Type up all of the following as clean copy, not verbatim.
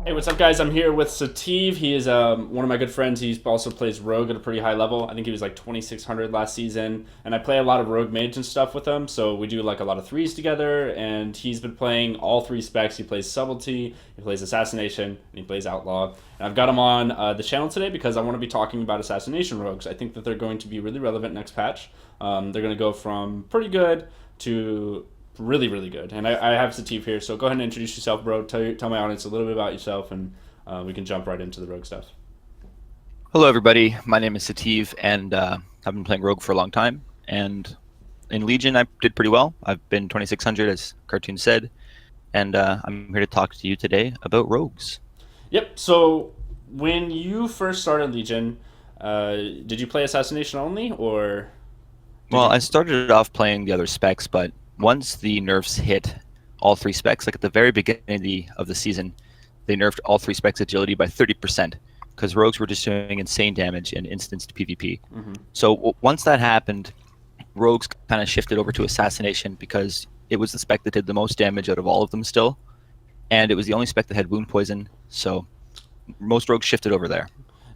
Hey, what's up, guys? I'm here with Sativ. He is one of my good friends. He also plays Rogue at a pretty high level. I think he was like 2600 last season, and I play a lot of Rogue Mage and stuff with him. So we do like a lot of threes together. And he's been playing all three specs. He plays Subtlety, he plays Assassination, and he plays Outlaw. And I've got him on the channel today because I want to be talking about Assassination Rogues. I think that they're going to be really relevant next patch. They're going to go from pretty good to really, really good. And I have Sativ here, so go ahead and introduce yourself, bro. Tell my audience a little bit about yourself, and we can jump right into the Rogue stuff. Hello, everybody. My name is Sativ, and I've been playing Rogue for a long time. And in Legion, I did pretty well. I've been 2600, as Cartoon said, and I'm here to talk to you today about Rogues. Yep. So when you first started Legion, did you play Assassination only, or did Well, you? I started off playing the other specs, but once the nerfs hit all three specs, like at the very beginning of the season, they nerfed all three specs agility by 30% because Rogues were just doing insane damage in instanced PvP. Mm-hmm. So once that happened, Rogues kind of shifted over to Assassination because it was the spec that did the most damage out of all of them still, and it was the only spec that had wound poison. So most Rogues shifted over there.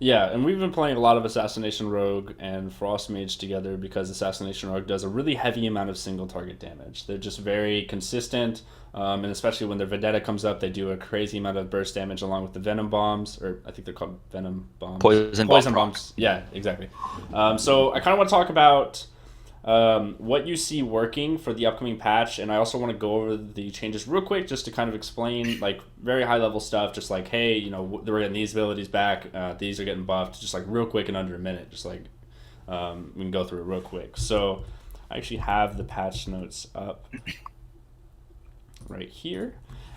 Yeah, and we've been playing a lot of Assassination Rogue and Frost Mage together because Assassination Rogue does a really heavy amount of single target damage. They're just very consistent, and especially when their Vendetta comes up, they do a crazy amount of burst damage along with the Venom Bombs, or I think they're called Venom Bombs. Poison bomb Poison proc. Bombs, yeah, exactly. So I kind of want to talk about what you see working for the upcoming patch, and I also want to go over the changes real quick just to kind of explain like very high level stuff, just like, hey, we're getting these abilities back, these are getting buffed, just like real quick in under a minute, just like we can go through it real quick. So I actually have the patch notes up right here.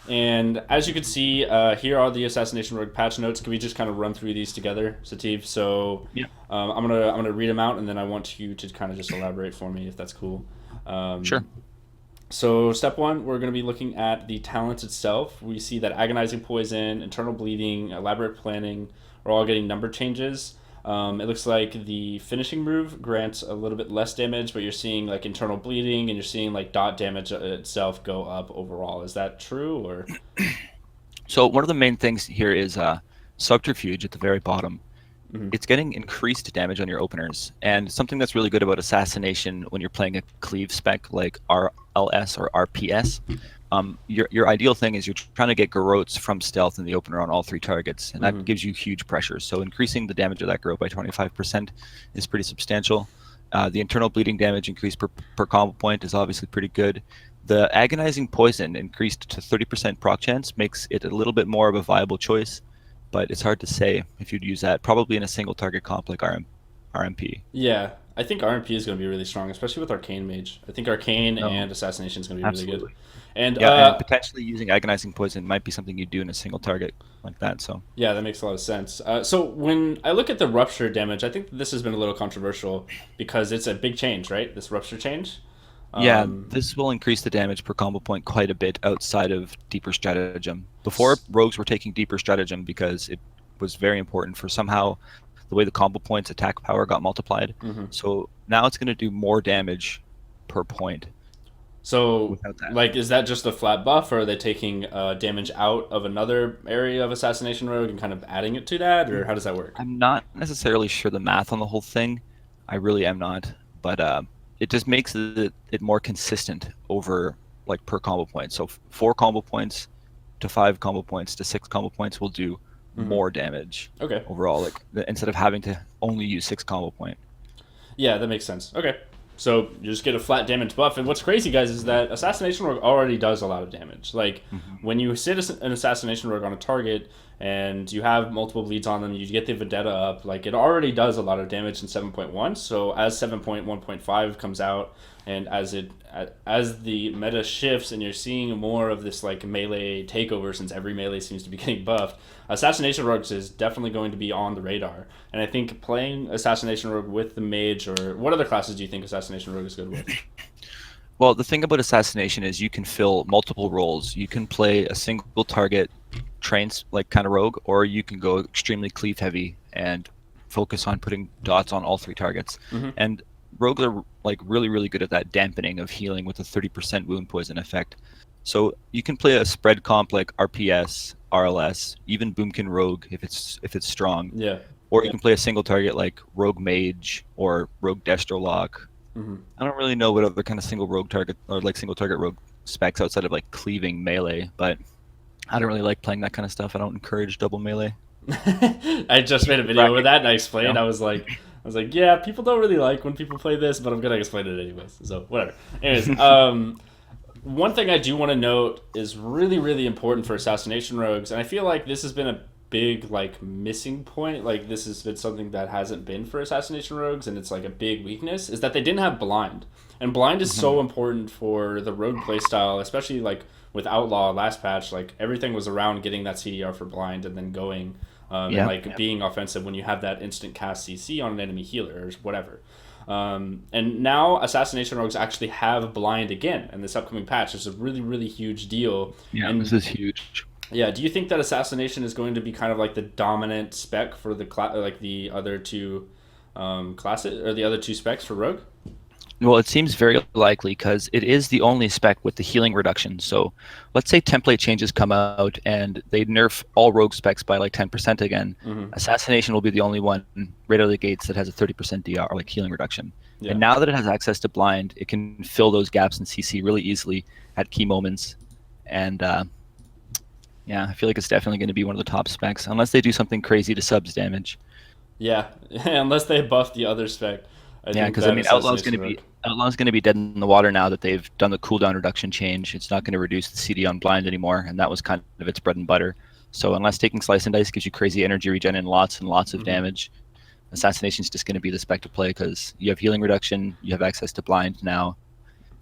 And as you can see, here are the Assassination Rogue patch notes. Can we just kind of run through these together, Sativ? So Yeah. I'm gonna read them out, and then I want you to kind of just elaborate for me if that's cool. Sure. So step one, we're going to be looking at the talent itself. We see that agonizing poison, internal bleeding, elaborate planning are all getting number changes. It looks like the finishing move grants a little bit less damage, but you're seeing like internal bleeding and you're seeing like dot damage itself go up overall. Is that true or? So one of the main things here is subterfuge at the very bottom. Mhm. It's getting increased damage on your openers, and something that's really good about assassination when you're playing a cleave spec like RLS or RPS, your ideal thing is you're trying to get garrotes from stealth in the opener on all three targets, and that Mhm. gives you huge pressure. So increasing the damage of that garrote by 25% is pretty substantial. The internal bleeding damage increase per combo point is obviously pretty good. The agonizing poison increased to 30% proc chance makes it a little bit more of a viable choice, but it's hard to say if you'd use that. Probably in a single target comp like RMP. Yeah, I think RMP is going to be really strong, especially with Arcane Mage. I think Arcane No, and Assassination is going to be really good. absolutely. And Yeah, and potentially using agonizing poison might be something you do in a single target like that. So yeah, that makes a lot of sense. So when I look at the rupture damage, I think this has been a little controversial because it's a big change, right? This rupture change. yeah, Um, this will increase the damage per combo point quite a bit outside of deeper stratagem. Before, rogues were taking deeper stratagem because it was very important for somehow the way the combo points attack power got multiplied. mhm. So now it's going to do more damage per point So, without that. like, is that just a flat buff, or are they taking damage out of another area of Assassination Rogue and kind of adding it to that, or how does that work? I'm not necessarily sure the math on the whole thing. I really am not, but it just makes it more consistent over like per combo point. So 4 combo points to 5 combo points to 6 combo points will do Hmm. more damage Okay. overall. Like instead of having to only use 6 combo point. Yeah, that makes sense. Okay. So you just get a flat damage buff, and what's crazy, guys, is that Assassination Rogue already does a lot of damage. Like Hmm. when you sit an Assassination Rogue on a target and you have multiple bleeds on them, you get the Vendetta up. Like it already does a lot of damage in 7.1. So as 7.1.5 comes out, and as the meta shifts, and you're seeing more of this like melee takeover, since every melee seems to be getting buffed, Assassination Rogues is definitely going to be on the radar. And I think playing Assassination Rogue with the Mage, or what other classes do you think Assassination Rogue is good with? Well, the thing about assassination is you can fill multiple roles. You can play a single target trains like kind of rogue, or you can go extremely cleave heavy and focus on putting dots on all three targets. Mm-hmm. And rogues are like really good at that dampening of healing with a 30% wound poison effect. So you can play a spread comp like RPS, RLS, even Boomkin Rogue if it's strong. Yeah. Or you can play a single target like Rogue Mage or Rogue Destrolock. I don't really know what other kind of single rogue target or like single target rogue specs outside of like cleaving melee, but I don't really like playing that kind of stuff. I don't encourage double melee. I just made a video with that and I explained. I was like, yeah, people don't really like when people play this, but I'm gonna explain it anyways. So whatever. Anyways, one thing I do want to note is really, really important for Assassination Rogues, and I feel like this has been a big like missing point. Like this has been something that hasn't been for Assassination Rogues, and it's like a big weakness is that they didn't have blind, and blind is so important for the rogue playstyle, especially like with Outlaw last patch. Like everything was around getting that CDR for blind and then going. And like being offensive when you have that instant cast CC on an enemy healer or whatever. And now Assassination Rogues actually have blind again in this upcoming patch. It's a really, really huge deal. Yeah, and this is huge. Yeah, do you think that Assassination is going to be kind of like the dominant spec for the like the other two classes or the other two specs for Rogue? Well, it seems very likely because it is the only spec with the healing reduction. So let's say template changes come out and they nerf all rogue specs by like 10% again. Assassination will be the only one right out of the gates that has a 30% DR or like healing reduction. Yeah. And now that it has access to blind, it can fill those gaps in CC really easily at key moments. And yeah, I feel like it's definitely going to be one of the top specs unless they do something crazy to subs damage. Yeah, unless they buff the other spec. Yeah, because I mean, Outlaw's going to be dead in the water now that they've done the cooldown reduction change. It's not going to reduce the CD on blind anymore, and that was kind of its bread and butter. So unless taking Slice and Dice gives you crazy energy regen and lots of damage, Assassination's just going to be the spec to play because you have healing reduction, you have access to blind now.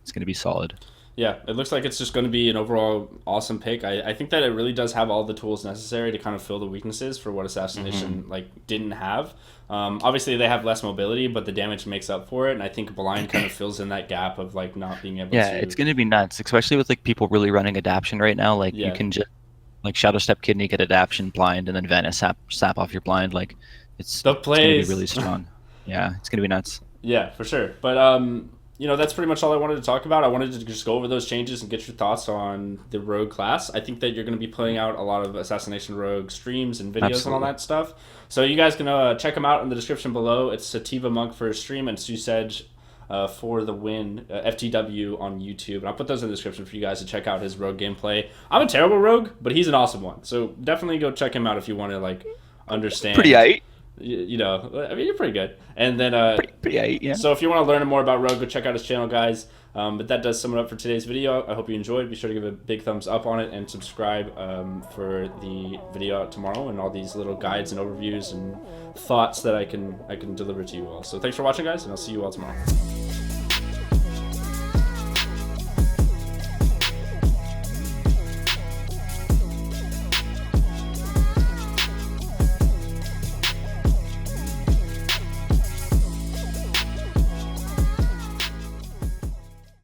It's going to be solid. Yeah, it looks like it's just going to be an overall awesome pick. I think that it really does have all the tools necessary to kind of fill the weaknesses for what Assassination like didn't have. Obviously, they have less mobility, but the damage makes up for it, and I think Blind kind of fills in that gap of like not being able to... Yeah, it's going to be nuts, especially with like people really running Adaption right now. Like you can just like Shadow Step Kidney, get Adaption, Blind, and then Venice sap off your Blind. Like it's going to be really strong. Yeah, it's going to be nuts. Yeah, for sure. But you know, that's pretty much all I wanted to talk about. I wanted to just go over those changes and get your thoughts on the Rogue class. I think that you're going to be putting out a lot of Assassination Rogue streams and videos and all that stuff. So you guys can check them out in the description below. It's Sativa Monk for a stream and Sue Sedge for the win, FTW on YouTube. And I'll put those in the description for you guys to check out his Rogue gameplay. I'm a terrible Rogue, but he's an awesome one. So definitely go check him out if you want to like understand. Pretty aight. You know, I mean, you're pretty good. And then, pretty aight, yeah. So if you want to learn more about Rogue, go check out his channel, guys. But that does sum it up for today's video. I hope you enjoyed. Be sure to give a big thumbs up on it and subscribe for the video out tomorrow and all these little guides and overviews and thoughts that I can deliver to you all. So thanks for watching, guys, and I'll see you all tomorrow.